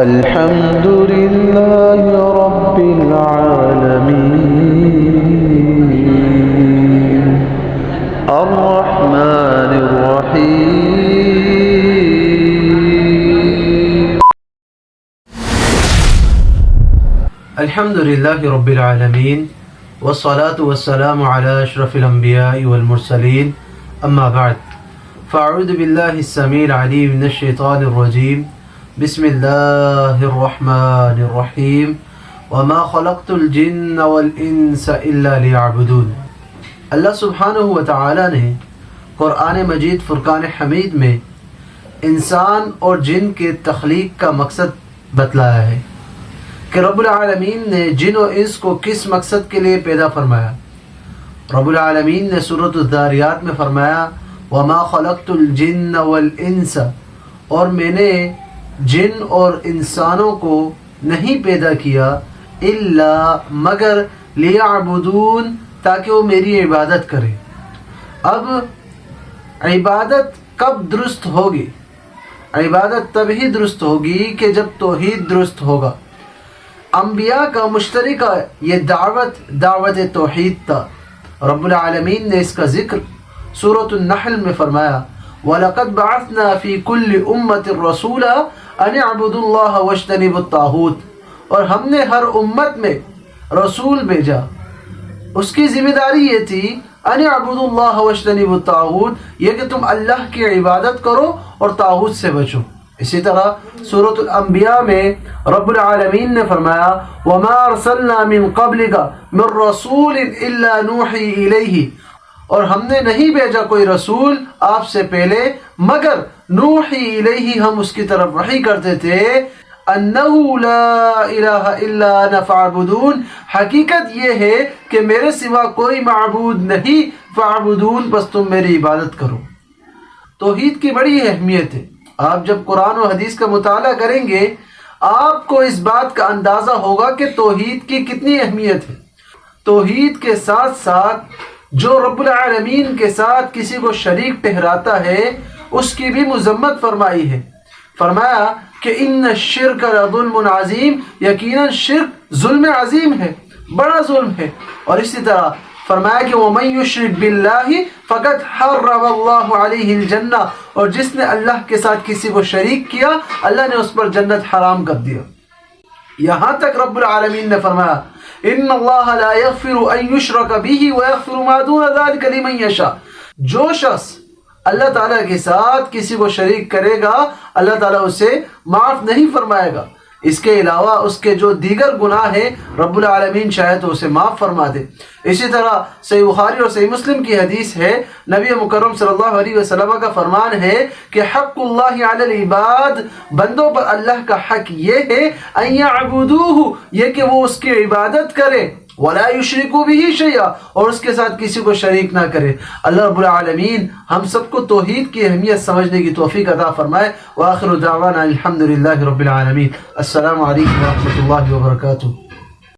الحمد لله رب العالمين الرحمن الرحيم. الحمد لله رب العالمين والصلاة والسلام على أشرف الأنبياء والمرسلين أما بعد فأعوذ بالله السميع العليم من الشيطان الرجيم بسم الله الرحمن الرحيم وما خلقت الجن والإنس إلا ليعبدون. اللہ سبحانہ و تعالی نے قرآن مجید فرقان حمید میں انسان اور جن کے تخلیق کا مقصد بتلایا ہے کہ رب العالمین نے جن و انس کو کس مقصد کے لیے پیدا فرمایا. رب العالمین نے سورۃ الذاریات میں فرمایا وما خلقت الجن والانس، اور میں نے جن اور انسانوں کو نہیں پیدا کیا الا مگر لیعبدون، تاکہ وہ میری عبادت کریں. اب عبادت کب درست ہوگی؟ عبادت تب ہی درست ہوگی کہ جب توحید درست ہوگا. انبیاء کا مشترکہ یہ دعوت توحید تھا. رب العالمین نے اس کا ذکر سورۃ النحل میں فرمایا وَلَقَدْ بَعَثْنَا فِي كُلِّ أُمَّةٍ رَسُولًا أَنِ اعْبُدُوا اللَّهَ وَاجْتَنِبُوا الطَّاغُوتَ، اور ہم نے ہر امت میں رسول بھیجا، اس کی ذمہ داری یہ تھی أَنِ اعْبُدُوا اللَّهَ وَاجْتَنِبُوا الطَّاغُوتَ، یہ کہ تم اللہ کی عبادت کرو اور طاغوت سے بچو. اسی طرح سورۃ الانبیاء میں رب العالمین نے فرمایا وَمَا أَرْسَلْنَا مِن قَبْلِكَ مِن رَّسُولٍ إِلَّا نُوحِي إِلَيْهِ، اور ہم نے نہیں بھیجا کوئی رسول آپ سے پہلے مگر نوحی الیہ، ہم اس کی طرف وحی کرتے تھے انہ لا الہ الا انا فاعبدون، حقیقت یہ ہے کہ میرے سوا کوئی معبود نہیں، فاعبدون، بس تم میری عبادت کرو. توحید کی بڑی اہمیت ہے. آپ جب قرآن و حدیث کا مطالعہ کریں گے آپ کو اس بات کا اندازہ ہوگا کہ توحید کی کتنی اہمیت ہے. توحید کے ساتھ ساتھ جو رب العالمین کے ساتھ کسی کو شریک ٹھہراتا ہے اس کی بھی مذمت فرمائی ہے. فرمایا کہ ان الشرک لظلم عظیم، یقیناً شرک ظلم عظیم ہے، بڑا ظلم ہے. اور اسی طرح فرمایا کہ وَمَن يُشْرِكْ بِاللَّهِ فَقَدْ حَرَّمَ اللَّهُ عَلَيْهِ الْجَنَّةَ، اور جس نے اللہ کے ساتھ کسی کو شریک کیا اللہ نے اس پر جنت حرام کر دیا. یہاں تک رب العالمین نے فرمایا ان اللہ لا یغفر ان یشرک به ویغفر ما دون ذلک لمن یشاء، جو شخص اللہ تعالیٰ کے ساتھ کسی کو شریک کرے گا اللہ تعالیٰ اسے معاف نہیں فرمائے گا، اس کے علاوہ اس کے جو دیگر گناہ ہیں رب العالمین چاہے تو اسے معاف فرما دے. اسی طرح صحیح بخاری اور صحیح مسلم کی حدیث ہے، نبی مکرم صلی اللہ علیہ وسلم کا فرمان ہے کہ حق اللہ علی العباد، بندوں پر اللہ کا حق یہ ہے ان یعبدوہ، یہ کہ وہ اس کی عبادت کرے، ولا یشرکوا بہ شیئا، اور اس کے ساتھ کسی کو شریک نہ کرے. اللہ رب العالمین ہم سب کو توحید کی اہمیت سمجھنے کی توفیق عطا فرمائے. وآخر دعوانا الحمد للہ رب العالمین. السلام علیکم ورحمۃ اللہ وبرکاتہ.